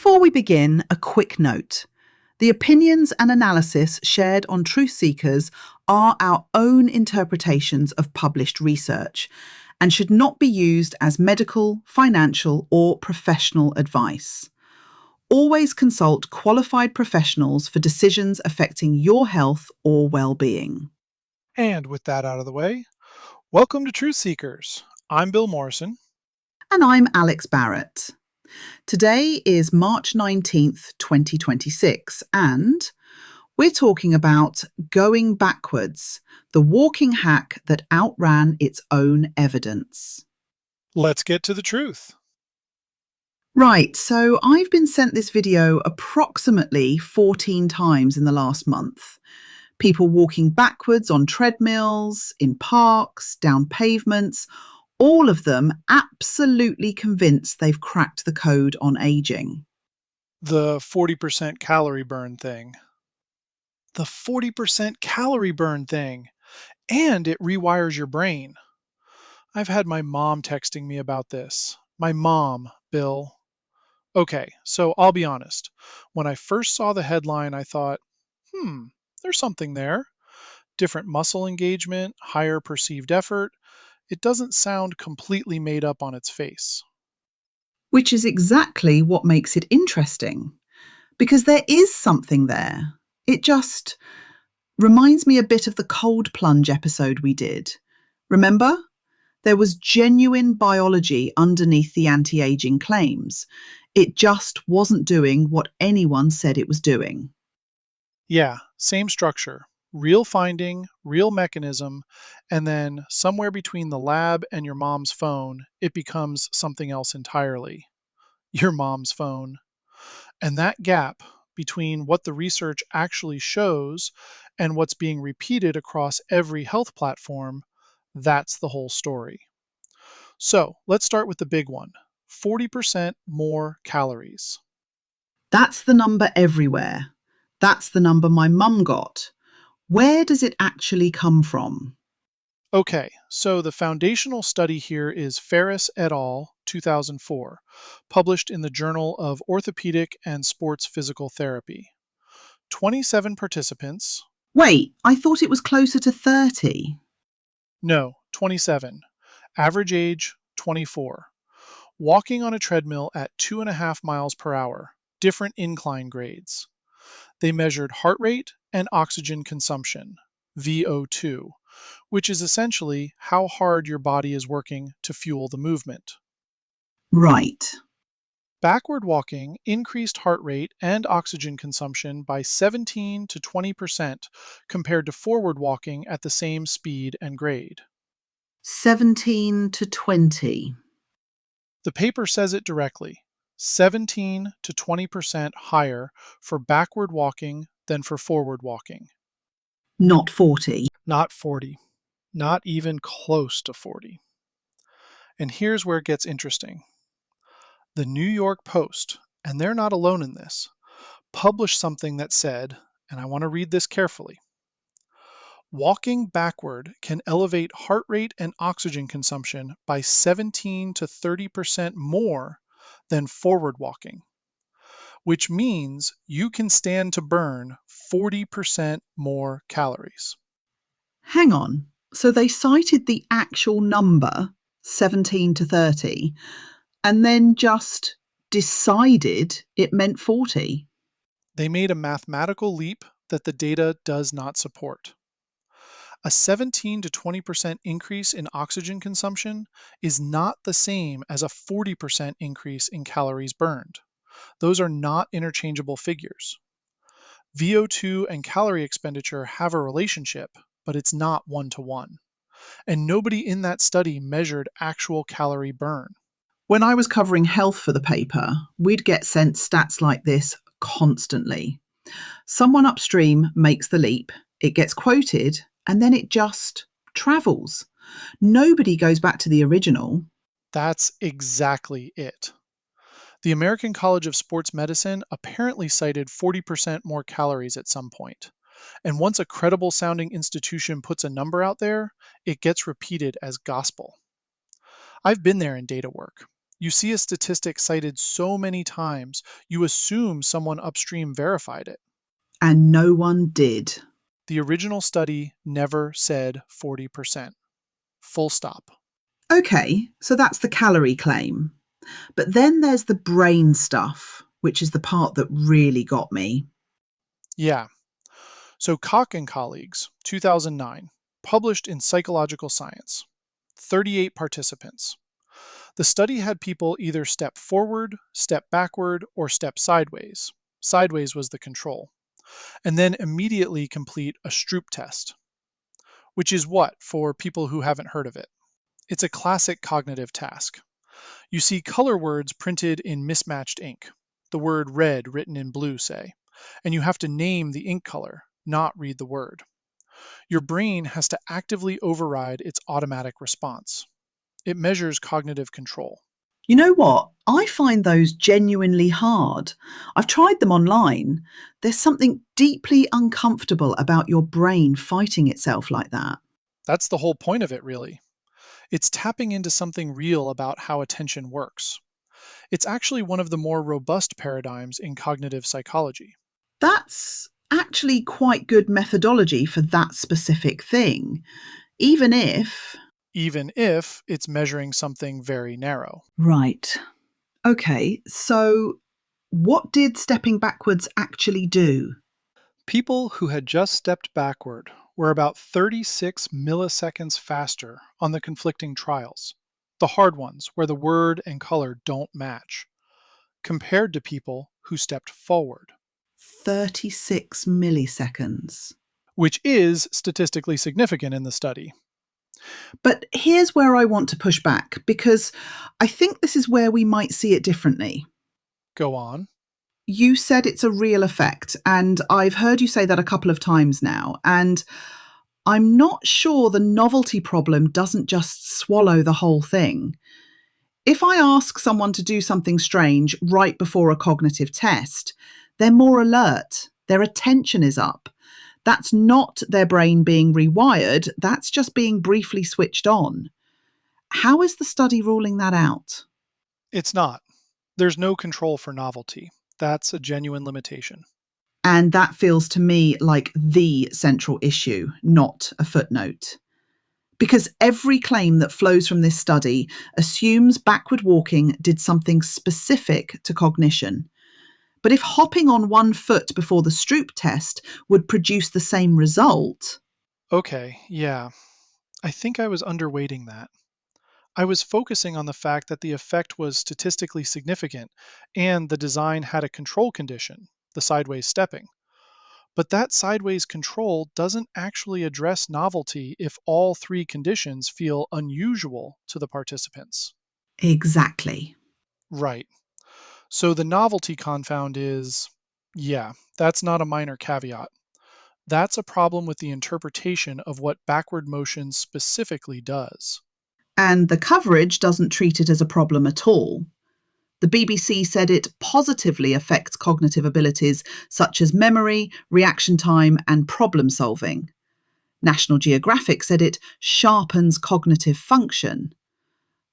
Before we begin, a quick note. The opinions and analysis shared on Truth Seekers are our own interpretations of published research and should not be used as medical, financial, or professional advice. Always consult qualified professionals for decisions affecting your health or well-being. And with that out of the way, welcome to Truth Seekers. I'm Bill Morrison. And I'm Alex Barrett. Today is March 19th, 2026, and we're talking about going backwards, the walking hack that outran its own evidence. Let's get to the truth. Right, so I've been sent this video approximately 14 times in the last month. People walking backwards on treadmills, in parks, down pavements, all of them absolutely convinced they've cracked the code on aging. The 40% calorie burn thing. The 40% calorie burn thing. And it rewires your brain. I've had my mom texting me about this. My mom, Bill. Okay, so I'll be honest. When I first saw the headline, I thought, there's something there. Different muscle engagement, higher perceived effort. It doesn't sound completely made up on its face. Which is exactly what makes it interesting, because there is something there. It just reminds me a bit of the cold plunge episode we did. Remember? There was genuine biology underneath the anti-aging claims. It just wasn't doing what anyone said it was doing. Yeah, same structure. Real finding, real mechanism, and then somewhere between the lab and your mom's phone, it becomes something else entirely. Your mom's phone. And that gap between what the research actually shows and what's being repeated across every health platform, that's the whole story. So let's start with the big one, 40% more calories. That's the number everywhere. That's the number my mum got. Where does it actually come from? Okay, so the foundational study here is Ferris et al., 2004, published in the Journal of Orthopedic and Sports Physical Therapy. 27 participants, Wait, I thought it was closer to 30. no, 27, average age 24, walking on a treadmill at 2.5 miles per hour, different incline grades. They measured heart rate and oxygen consumption, VO2, which is essentially how hard your body is working to fuel the movement. Right. Backward walking increased heart rate and oxygen consumption by 17 to 20% compared to forward walking at the same speed and grade. 17 to 20. The paper says it directly, 17 to 20% higher for backward walking than for forward walking. Not 40. Not 40. Not even close to 40. And here's where it gets interesting. The New York Post, and they're not alone in this, published something that said, and I want to read this carefully, walking backward can elevate heart rate and oxygen consumption by 17 to 30% more than forward walking, which means you can stand to burn 40% more calories. Hang on. So they cited the actual number, 17 to 30, and then just decided it meant 40. They made a mathematical leap that the data does not support. A 17 to 20% increase in oxygen consumption is not the same as a 40% increase in calories burned. Those are not interchangeable figures. VO2 and calorie expenditure have a relationship, but it's not one-to-one. And nobody in that study measured actual calorie burn. When I was covering health for the paper, we'd get sent stats like this constantly. Someone upstream makes the leap, it gets quoted, and then it just travels. Nobody goes back to the original. That's exactly it. The American College of Sports Medicine apparently cited 40% more calories at some point. And once a credible sounding institution puts a number out there, it gets repeated as gospel. I've been there in data work. You see a statistic cited so many times, you assume someone upstream verified it. And no one did. The original study never said 40%. Full stop. Okay, so that's the calorie claim. But then there's the brain stuff, which is the part that really got me. Yeah. So Koch and colleagues, 2009, published in Psychological Science. 38 participants. The study had people either step forward, step backward, or step sideways. Sideways was the control. And then immediately complete a Stroop test, which is what for people who haven't heard of it? It's a classic cognitive task. You see color words printed in mismatched ink, the word red written in blue, say, and you have to name the ink color, not read the word. Your brain has to actively override its automatic response. It measures cognitive control. You know what? I find those genuinely hard. I've tried them online. There's something deeply uncomfortable about your brain fighting itself like that. That's the whole point of it, really. It's tapping into something real about how attention works. It's actually one of the more robust paradigms in cognitive psychology, That's actually quite good methodology for that specific thing, even if. even if it's measuring something very narrow. Right. Okay, so what did stepping backwards actually do? People who had just stepped backward were about 36 milliseconds faster on the conflicting trials, the hard ones where the word and color don't match, compared to people who stepped forward, 36 milliseconds. which is statistically significant in the study. But here's where I want to push back because I think this is where we might see it differently. Go on. You said it's a real effect, and I've heard you say that a couple of times now. And I'm not sure the novelty problem doesn't just swallow the whole thing. If I ask someone to do something strange right before a cognitive test, they're more alert, their attention is up. That's not their brain being rewired, that's just being briefly switched on. How is the study ruling that out? It's not. There's no control for novelty. That's a genuine limitation. And that feels to me like the central issue, not a footnote. Because every claim that flows from this study assumes backward walking did something specific to cognition. But if hopping on one foot before the Stroop test would produce the same result. Okay, yeah. I think I was underweighting that. I was focusing on the fact that the effect was statistically significant and the design had a control condition, the sideways stepping. But that sideways control doesn't actually address novelty if all three conditions feel unusual to the participants. Exactly. Right. So the novelty confound is, yeah, that's not a minor caveat. That's a problem with the interpretation of what backward motion specifically does. And the coverage doesn't treat it as a problem at all. The BBC said it positively affects cognitive abilities such as memory, reaction time, and problem solving. National Geographic said it sharpens cognitive function.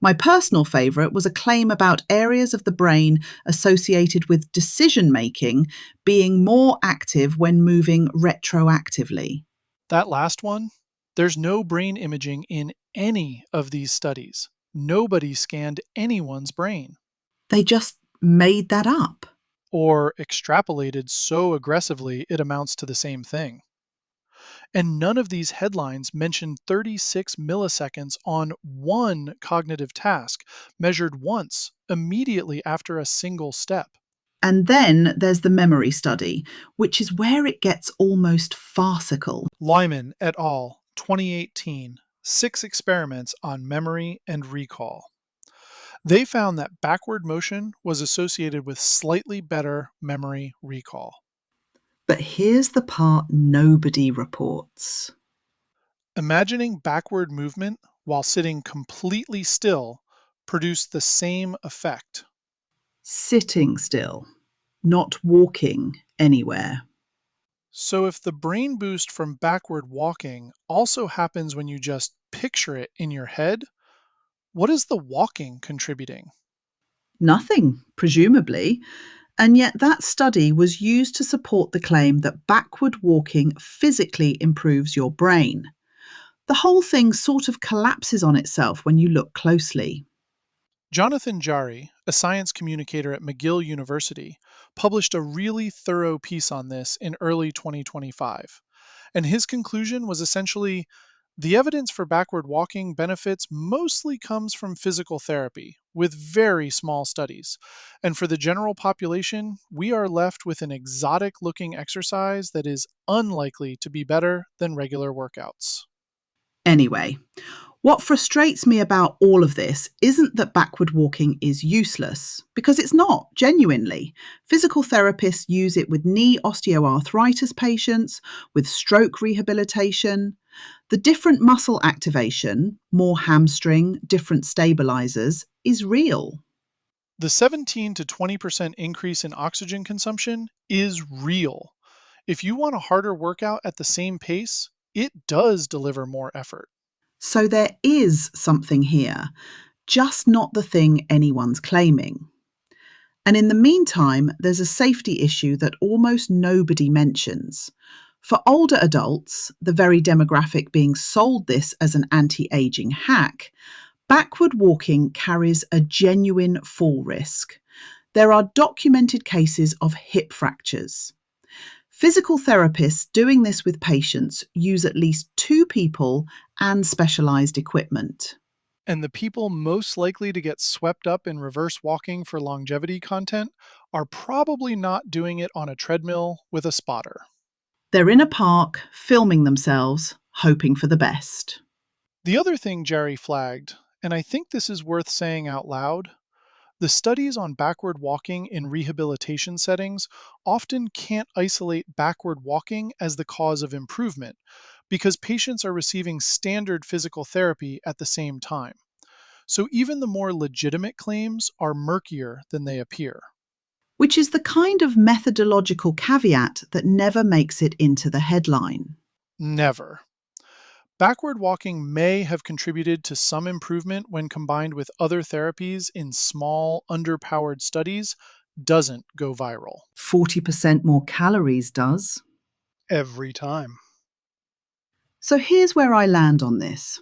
My personal favourite was a claim about areas of the brain associated with decision making being more active when moving retroactively. That last one, there's no brain imaging in any of these studies. Nobody scanned anyone's brain They just made that up. or extrapolated so aggressively it amounts to the same thing. And none of these headlines mention 36 milliseconds on one cognitive task measured once, immediately after a single step. And then there's the memory study, which is where it gets almost farcical. Lyman et al., 2018, 6 experiments on memory and recall. They found that backward motion was associated with slightly better memory recall. But here's the part nobody reports. Imagining backward movement while sitting completely still produced the same effect. Sitting still, not walking anywhere. So, if the brain boost from backward walking also happens when you just picture it in your head, what is the walking contributing? Nothing, presumably. And yet, that study was used to support the claim that backward walking physically improves your brain. The whole thing sort of collapses on itself when you look closely. Jonathan Jari, a science communicator at McGill University, published a really thorough piece on this in early 2025. And his conclusion was essentially the evidence for backward walking benefits mostly comes from physical therapy, with very small studies. And for the general population, we are left with an exotic looking exercise that is unlikely to be better than regular workouts. Anyway, what frustrates me about all of this isn't that backward walking is useless, because it's not, genuinely. Physical therapists use it with knee osteoarthritis patients, with stroke rehabilitation. The different muscle activation, more hamstring, different stabilizers, is real. The 17 to 20% increase in oxygen consumption is real. If you want a harder workout at the same pace, it does deliver more effort. So there is something here, just not the thing anyone's claiming. And in the meantime, there's a safety issue that almost nobody mentions. For older adults, the very demographic being sold this as an anti aging hack, backward walking carries a genuine fall risk. There are documented cases of hip fractures. Physical therapists doing this with patients use at least two people and specialised equipment. And the people most likely to get swept up in reverse walking for longevity content are probably not doing it on a treadmill with a spotter. They're in a park, filming themselves, hoping for the best. The other thing Jerry flagged, and I think this is worth saying out loud, the studies on backward walking in rehabilitation settings often can't isolate backward walking as the cause of improvement because patients are receiving standard physical therapy at the same time. So even the more legitimate claims are murkier than they appear. Which is the kind of methodological caveat that never makes it into the headline. Never. Backward walking may have contributed to some improvement when combined with other therapies in small, underpowered studies, doesn't go viral. 40% more calories does. Every time. So here's where I land on this.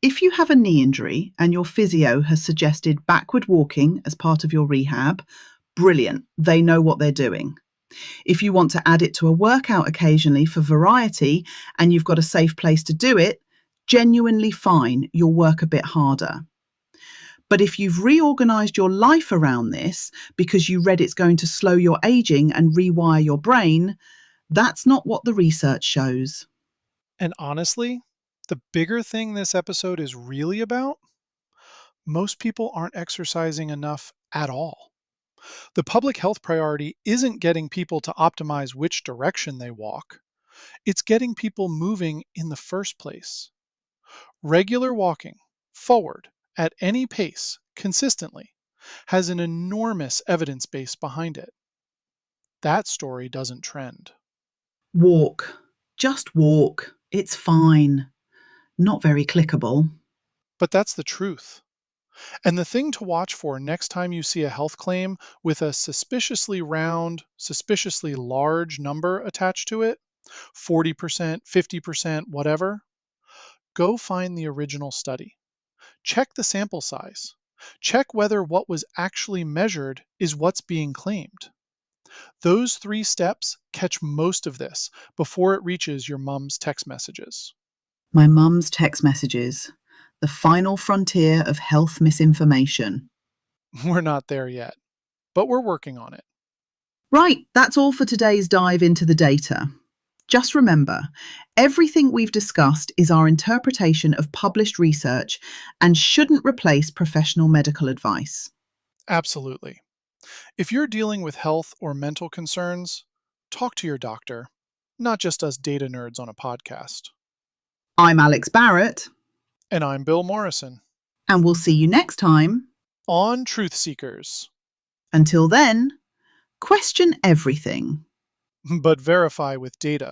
If you have a knee injury and your physio has suggested backward walking as part of your rehab, brilliant, they know what they're doing. If you want to add it to a workout occasionally for variety and you've got a safe place to do it, genuinely fine, you'll work a bit harder. But if you've reorganized your life around this because you read it's going to slow your aging and rewire your brain, that's not what the research shows. And honestly, the bigger thing this episode is really about, most people aren't exercising enough at all. The public health priority isn't getting people to optimize which direction they walk, it's getting people moving in the first place. Regular walking, forward, at any pace, consistently, has an enormous evidence base behind it. That story doesn't trend. Walk. Just walk. It's fine. Not very clickable. But that's the truth. And the thing to watch for next time you see a health claim with a suspiciously round, suspiciously large number attached to it, 40%, 50%, whatever, go find the original study. Check the sample size. Check whether what was actually measured is what's being claimed. Those three steps catch most of this before it reaches your mom's text messages. My mum's text messages. The final frontier of health misinformation. We're not there yet, but we're working on it. Right, that's all for today's dive into the data. Just remember, everything we've discussed is our interpretation of published research and shouldn't replace professional medical advice. Absolutely. If you're dealing with health or mental concerns, talk to your doctor, not just us data nerds on a podcast. I'm Alex Barrett, And I'm Bill Morrison and we'll see you next time. on Truth Seekers, Until then, question everything. but verify with data.